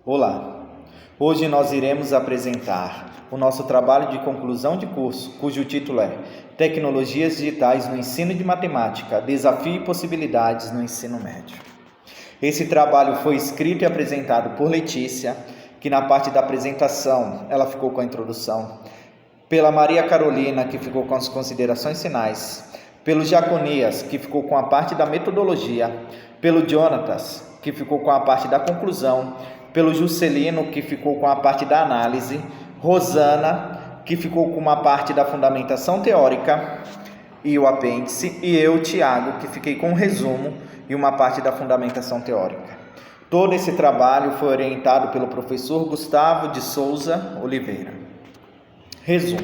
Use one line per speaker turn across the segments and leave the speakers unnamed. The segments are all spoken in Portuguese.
Olá! Hoje nós iremos apresentar o nosso trabalho de conclusão de curso, cujo título é Tecnologias Digitais no Ensino de Matemática, Desafio e Possibilidades no Ensino Médio. Esse trabalho foi escrito e apresentado por Letícia, que na parte da apresentação ela ficou com a introdução, pela Maria Carolina, que ficou com as considerações finais, pelo Jaconias, que ficou com a parte da metodologia, pelo Jonatas, que ficou com a parte da conclusão, pelo Juscelino, que ficou com a parte da análise, Rosana, que ficou com uma parte da fundamentação teórica e o apêndice, e eu, Tiago, que fiquei com um resumo e uma parte da fundamentação teórica. Todo esse trabalho foi orientado pelo professor Gustavo de Souza Oliveira. Resumo: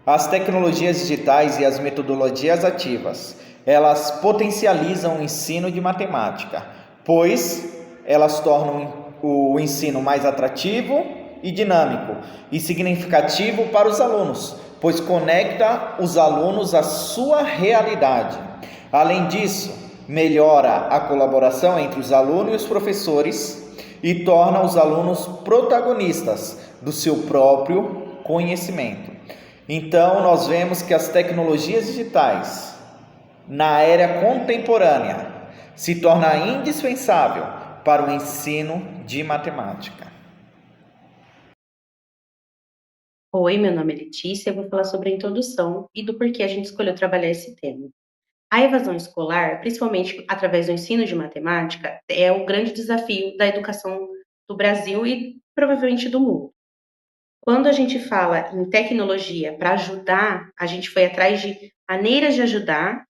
as tecnologias digitais e as metodologias ativas, elas potencializam o ensino de matemática, pois elas tornam o ensino mais atrativo e dinâmico e significativo para os alunos, pois conecta os alunos à sua realidade. Além disso, melhora a colaboração entre os alunos e os professores e torna os alunos protagonistas do seu próprio conhecimento. Então, nós vemos que as tecnologias digitais, na era contemporânea, se torna indispensável para o ensino de matemática.
Oi, meu nome é Letícia, eu vou falar sobre a introdução e do porquê a gente escolheu trabalhar esse tema. A evasão escolar, principalmente através do ensino de matemática, é o grande desafio da educação do Brasil e provavelmente do mundo. Quando a gente fala em tecnologia para ajudar, a gente foi atrás de maneiras de ajudar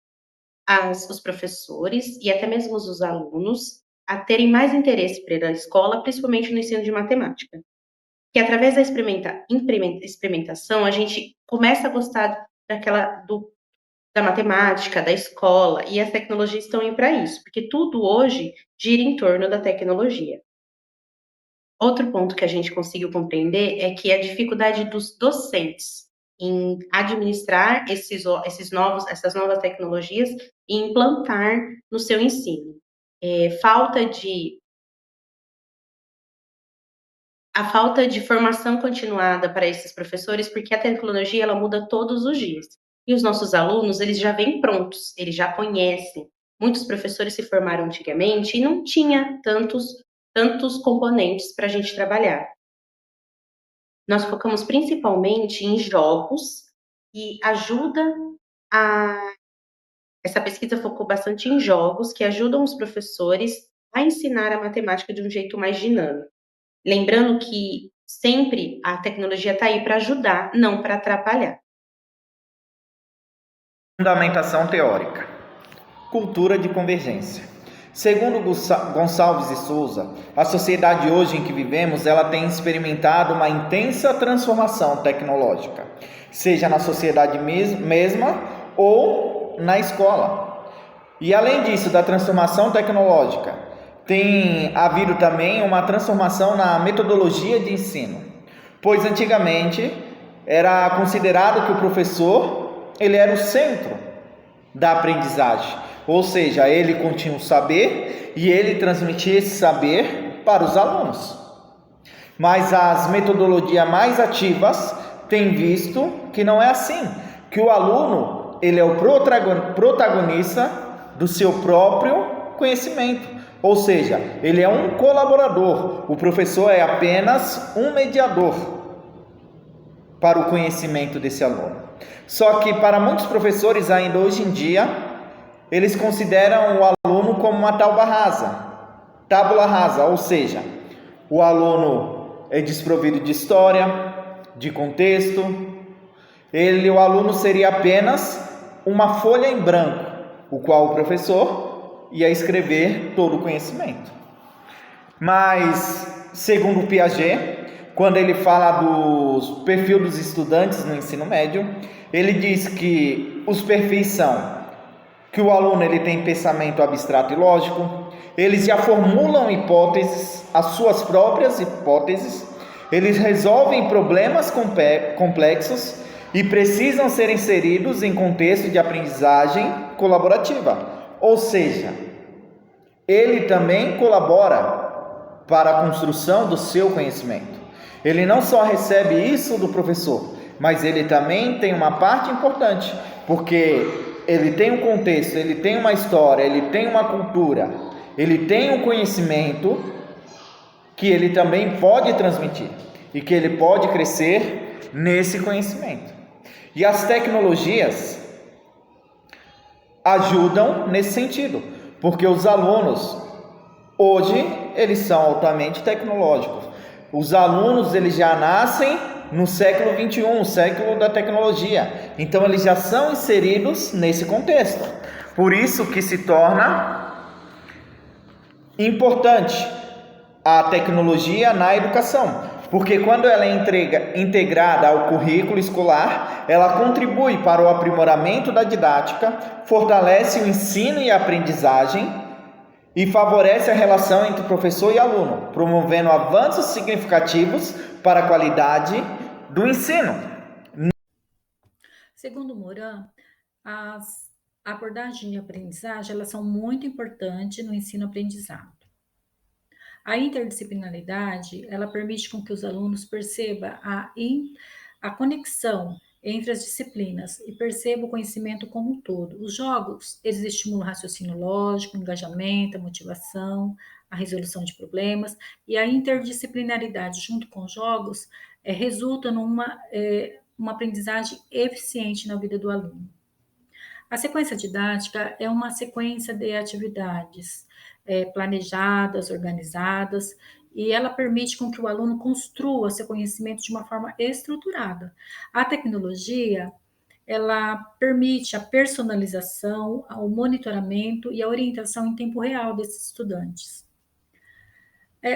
os professores e até mesmo os alunos a terem mais interesse pela escola, principalmente no ensino de matemática. Que através da experimentação, a gente começa a gostar da matemática, da escola, e as tecnologias estão aí para isso, porque tudo hoje gira em torno da tecnologia. Outro ponto que a gente conseguiu compreender é que a dificuldade dos docentes em administrar essas novas tecnologias e implantar no seu ensino. A falta de formação continuada para esses professores, porque a tecnologia ela muda todos os dias. E os nossos alunos, eles já vêm prontos, eles já conhecem. Muitos professores se formaram antigamente e não tinha tantos componentes para a gente trabalhar. Nós focamos principalmente em jogos e essa pesquisa focou bastante em jogos que ajudam os professores a ensinar a matemática de um jeito mais dinâmico. Lembrando que sempre a tecnologia está aí para ajudar, não para atrapalhar.
Fundamentação teórica. Cultura de convergência. Segundo Gonçalves de Souza, a sociedade hoje em que vivemos, ela tem experimentado uma intensa transformação tecnológica, seja na sociedade mesma ou na escola. E além disso, da transformação tecnológica, tem havido também uma transformação na metodologia de ensino, pois antigamente era considerado que o professor ele era o centro da aprendizagem, ou seja, ele continha o saber e ele transmitia esse saber para os alunos. Mas as metodologias mais ativas têm visto que não é assim, que o aluno ele é o protagonista do seu próprio conhecimento, ou seja, ele é um colaborador, o professor é apenas um mediador para o conhecimento desse aluno. Só que para muitos professores ainda hoje em dia, eles consideram o aluno como uma tábula rasa, ou seja, o aluno é desprovido de história, de contexto, o aluno seria apenas uma folha em branco, o qual o professor ia escrever todo o conhecimento. Mas, segundo Piaget, quando ele fala do perfil dos estudantes no ensino médio, ele diz que os perfis são que o aluno ele tem pensamento abstrato e lógico, eles já formulam hipóteses, as suas próprias hipóteses, eles resolvem problemas complexos e precisam ser inseridos em contexto de aprendizagem colaborativa, ou seja, ele também colabora para a construção do seu conhecimento. Ele não só recebe isso do professor, mas ele também tem uma parte importante, porque ele tem um contexto, ele tem uma história, ele tem uma cultura, ele tem um conhecimento que ele também pode transmitir e que ele pode crescer nesse conhecimento. E as tecnologias ajudam nesse sentido, porque os alunos hoje eles são altamente tecnológicos. Os alunos eles já nascem no século 21, o século da tecnologia. Então eles já são inseridos nesse contexto. Por isso que se torna importante a tecnologia na educação, porque quando ela é integrada ao currículo escolar, ela contribui para o aprimoramento da didática, fortalece o ensino e a aprendizagem e favorece a relação entre professor e aluno, promovendo avanços significativos para a qualidade do ensino.
Segundo Moran, as abordagens de aprendizagem elas são muito importantes no ensino-aprendizado. A interdisciplinaridade, ela permite com que os alunos percebam a conexão entre as disciplinas e percebam o conhecimento como um todo. Os jogos, eles estimulam o raciocínio lógico, o engajamento, a motivação, a resolução de problemas, e a interdisciplinaridade junto com os jogos resulta numa uma aprendizagem eficiente na vida do aluno. A sequência didática é uma sequência de atividades planejadas, organizadas, e ela permite com que o aluno construa seu conhecimento de uma forma estruturada. A tecnologia, ela permite a personalização, o monitoramento e a orientação em tempo real desses estudantes.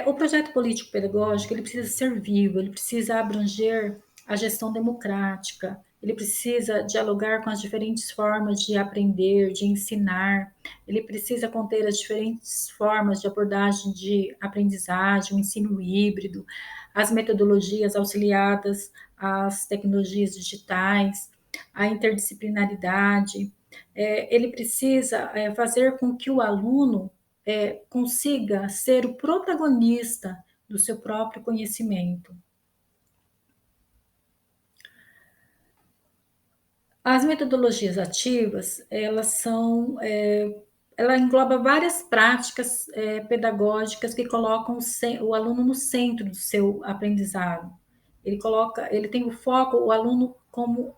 O projeto político-pedagógico, ele precisa ser vivo, ele precisa abranger a gestão democrática, ele precisa dialogar com as diferentes formas de aprender, de ensinar, ele precisa conter as diferentes formas de abordagem de aprendizagem, o ensino híbrido, as metodologias auxiliadas às tecnologias digitais, a interdisciplinaridade. Ele precisa fazer com que o aluno consiga ser o protagonista do seu próprio conhecimento. As metodologias ativas, ela engloba várias práticas pedagógicas que colocam o aluno no centro do seu aprendizado. Ele tem o foco, o aluno como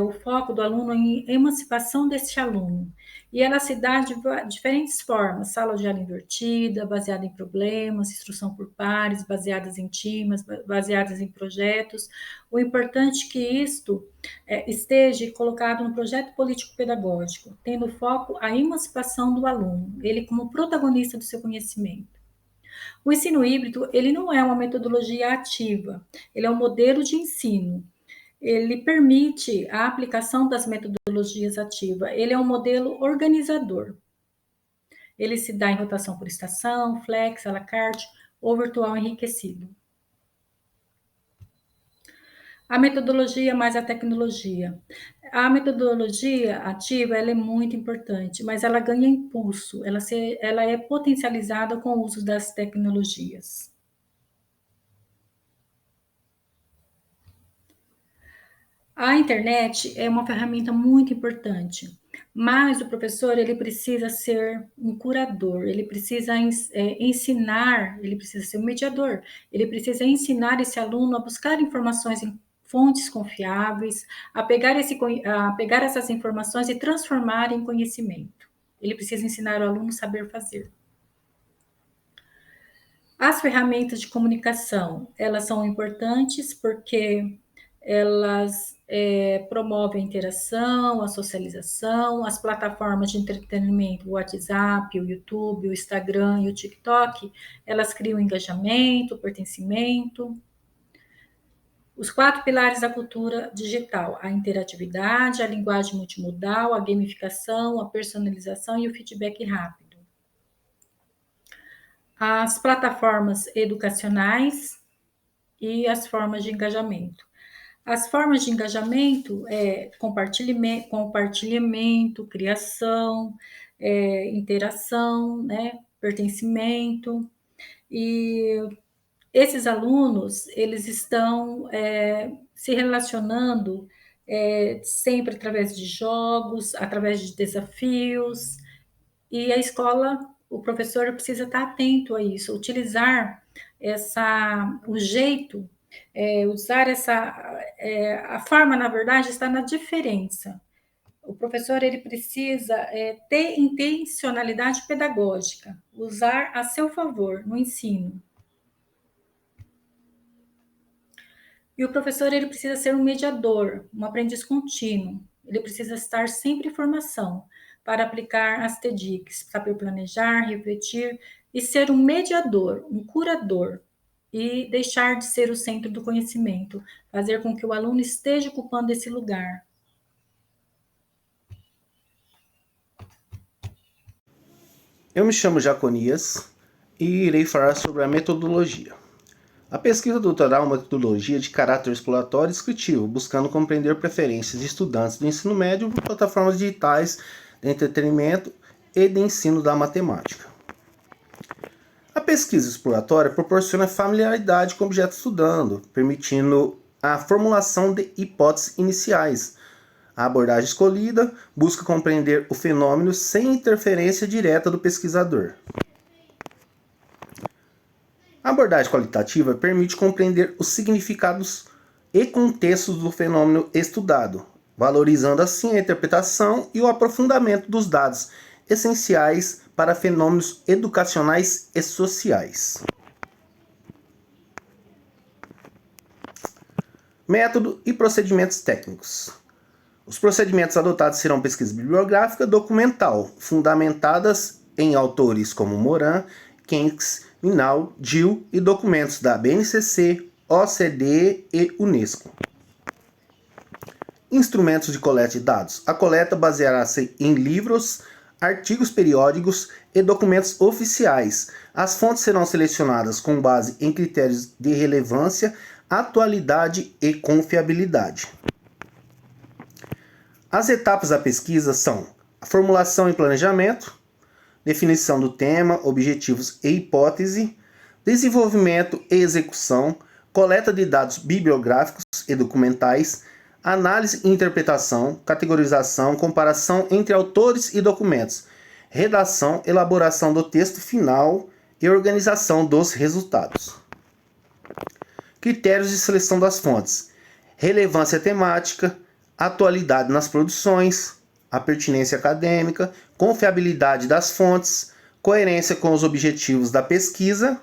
o foco do aluno em emancipação desse aluno. E ela se dá de diferentes formas: sala de aula invertida, baseada em problemas, instrução por pares, baseadas em times, baseadas em projetos. O importante é que isto esteja colocado no projeto político-pedagógico, tendo foco a emancipação do aluno, ele como protagonista do seu conhecimento. O ensino híbrido, ele não é uma metodologia ativa, ele é um modelo de ensino. Ele permite a aplicação das metodologias ativas, ele é um modelo organizador. Ele se dá em rotação por estação, flex, à la carte ou virtual enriquecido. A metodologia mais a tecnologia. A metodologia ativa ela é muito importante, mas ela ganha impulso, ela é potencializada com o uso das tecnologias. A internet é uma ferramenta muito importante, mas o professor ele precisa ser um curador, ele precisa ensinar, ele precisa ser um mediador, ele precisa ensinar esse aluno a buscar informações em fontes confiáveis, a pegar essas informações e transformar em conhecimento. Ele precisa ensinar o aluno a saber fazer. As ferramentas de comunicação, elas são importantes porque elas promovem a interação, a socialização, as plataformas de entretenimento, o WhatsApp, o YouTube, o Instagram e o TikTok, elas criam engajamento, pertencimento. Os 4 pilares da cultura digital: a interatividade, a linguagem multimodal, a gamificação, a personalização e o feedback rápido. As plataformas educacionais e as formas de engajamento. As formas de engajamento compartilhamento, criação, interação, né, pertencimento. E esses alunos, eles estão se relacionando sempre através de jogos, através de desafios, e a escola, o professor precisa estar atento a isso, utilizar o jeito, usar a forma, na verdade, está na diferença. O professor ele precisa ter intencionalidade pedagógica, usar a seu favor no ensino. E o professor ele precisa ser um mediador, um aprendiz contínuo. Ele precisa estar sempre em formação para aplicar as TDICs, saber planejar, refletir e ser um mediador, um curador e deixar de ser o centro do conhecimento, fazer com que o aluno esteja ocupando esse lugar.
Eu me chamo Jaconias e irei falar sobre a metodologia. A pesquisa doutoral é uma metodologia de caráter exploratório e descritivo, buscando compreender preferências de estudantes do ensino médio por plataformas digitais de entretenimento e de ensino da matemática. A pesquisa exploratória proporciona familiaridade com o objeto estudando, permitindo a formulação de hipóteses iniciais. A abordagem escolhida busca compreender o fenômeno sem interferência direta do pesquisador. A abordagem qualitativa permite compreender os significados e contextos do fenômeno estudado, valorizando assim a interpretação e o aprofundamento dos dados essenciais para fenômenos educacionais e sociais. Método e procedimentos técnicos. Os procedimentos adotados serão pesquisa bibliográfica documental, fundamentadas em autores como Moran, Kenks, Minal, Dill e documentos da BNCC, OCDE e Unesco. Instrumentos de coleta de dados. A coleta baseará-se em livros, artigos periódicos e documentos oficiais. As fontes serão selecionadas com base em critérios de relevância, atualidade e confiabilidade. As etapas da pesquisa são a formulação e planejamento, definição do tema, objetivos e hipótese, desenvolvimento e execução, coleta de dados bibliográficos e documentais, análise e interpretação, categorização, comparação entre autores e documentos, redação, elaboração do texto final e organização dos resultados. Critérios de seleção das fontes: relevância temática, atualidade nas produções, a pertinência acadêmica, confiabilidade das fontes, coerência com os objetivos da pesquisa.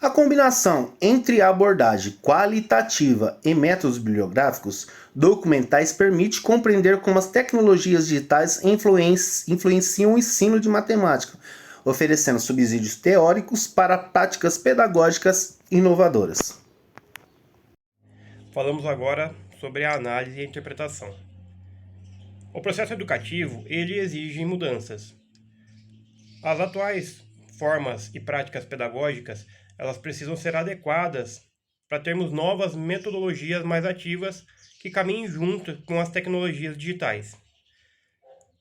A combinação entre a abordagem qualitativa e métodos bibliográficos documentais permite compreender como as tecnologias digitais influenciam o ensino de matemática, oferecendo subsídios teóricos para práticas pedagógicas inovadoras.
Falamos agora sobre a análise e a interpretação. O processo educativo, ele exige mudanças. As atuais formas e práticas pedagógicas, elas precisam ser adequadas para termos novas metodologias mais ativas que caminhem junto com as tecnologias digitais.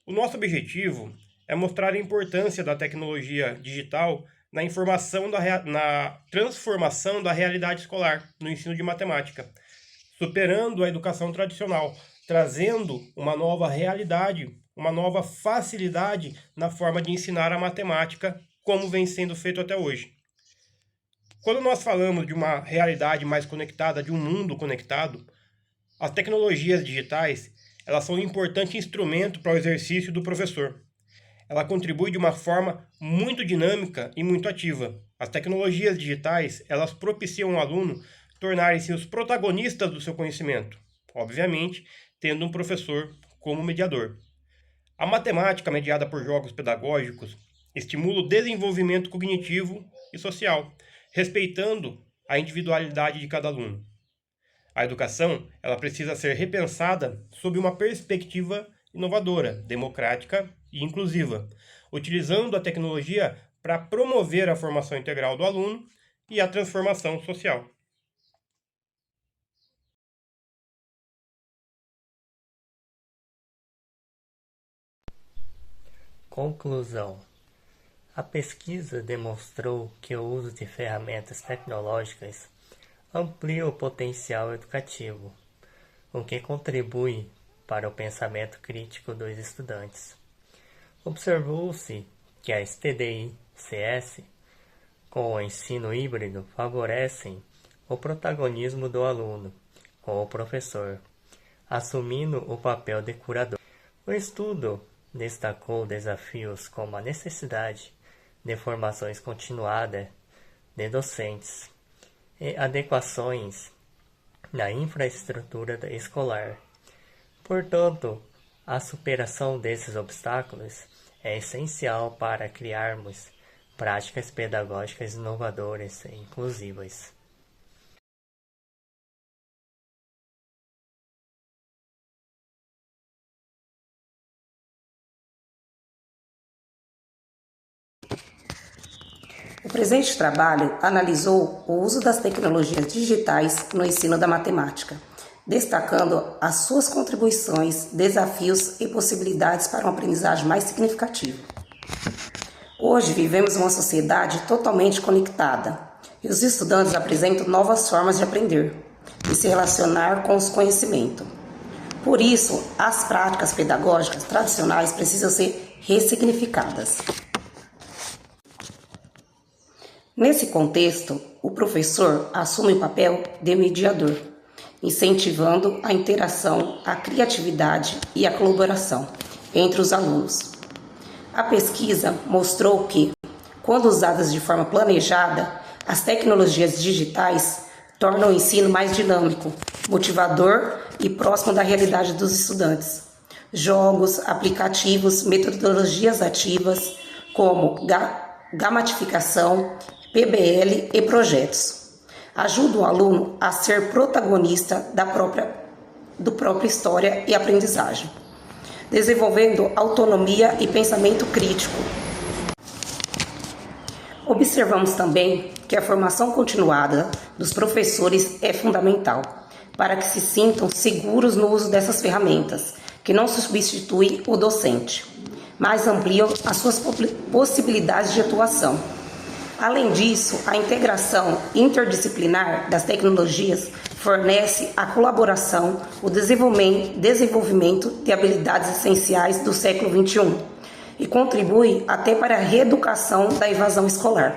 O nosso objetivo é mostrar a importância da tecnologia digital na transformação da realidade escolar no ensino de matemática, superando a educação tradicional, trazendo uma nova realidade, uma nova facilidade na forma de ensinar a matemática, como vem sendo feito até hoje. Quando nós falamos de uma realidade mais conectada, de um mundo conectado, as tecnologias digitais, elas são um importante instrumento para o exercício do professor. Ela contribui de uma forma muito dinâmica e muito ativa. As tecnologias digitais, elas propiciam ao aluno tornarem-se os protagonistas do seu conhecimento, obviamente, tendo um professor como mediador. A matemática, mediada por jogos pedagógicos, estimula o desenvolvimento cognitivo e social, respeitando a individualidade de cada aluno. A educação, ela precisa ser repensada sob uma perspectiva inovadora, democrática e inclusiva, utilizando a tecnologia para promover a formação integral do aluno e a transformação social.
Conclusão. A pesquisa demonstrou que o uso de ferramentas tecnológicas amplia o potencial educativo, o que contribui para o pensamento crítico dos estudantes. Observou-se que as TDI-CS, com o ensino híbrido, favorecem o protagonismo do aluno com o professor, assumindo o papel de curador. O estudo destacou desafios como a necessidade de formações continuadas de docentes e adequações na infraestrutura escolar. Portanto, a superação desses obstáculos é essencial para criarmos práticas pedagógicas inovadoras e inclusivas.
O presente trabalho analisou o uso das tecnologias digitais no ensino da matemática, destacando as suas contribuições, desafios e possibilidades para uma aprendizagem mais significativa. Hoje vivemos uma sociedade totalmente conectada e os estudantes apresentam novas formas de aprender e se relacionar com os conhecimentos. Por isso, as práticas pedagógicas tradicionais precisam ser ressignificadas. Nesse contexto, o professor assume o papel de mediador, incentivando a interação, a criatividade e a colaboração entre os alunos. A pesquisa mostrou que, quando usadas de forma planejada, as tecnologias digitais tornam o ensino mais dinâmico, motivador e próximo da realidade dos estudantes. Jogos, aplicativos, metodologias ativas, como gamificação, PBL e projetos, ajudam o aluno a ser protagonista do própria história e aprendizagem, desenvolvendo autonomia e pensamento crítico. Observamos também que a formação continuada dos professores é fundamental para que se sintam seguros no uso dessas ferramentas, que não substituem o docente, mas ampliam as suas possibilidades de atuação. Além disso, a integração interdisciplinar das tecnologias fornece a colaboração, o desenvolvimento de habilidades essenciais do século XXI e contribui até para a reeducação da evasão escolar.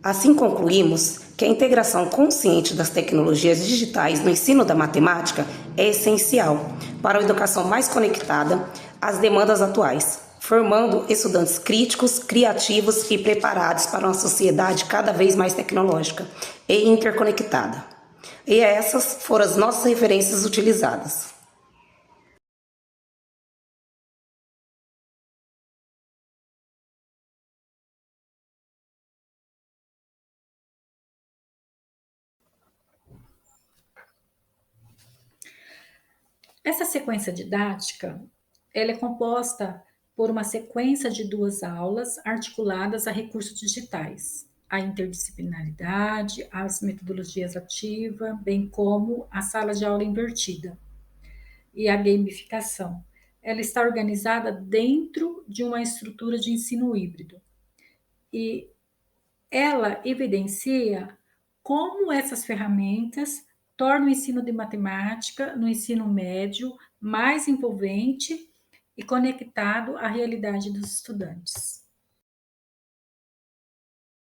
Assim concluímos que a integração consciente das tecnologias digitais no ensino da matemática é essencial para uma educação mais conectada às demandas atuais, formando estudantes críticos, criativos e preparados para uma sociedade cada vez mais tecnológica e interconectada. E essas foram as nossas referências utilizadas.
Essa sequência didática, ela é composta por uma sequência de 2 aulas articuladas a recursos digitais, a interdisciplinaridade, as metodologias ativas, bem como a sala de aula invertida e a gamificação. Ela está organizada dentro de uma estrutura de ensino híbrido e ela evidencia como essas ferramentas tornam o ensino de matemática no ensino médio mais envolvente e conectado à realidade dos estudantes.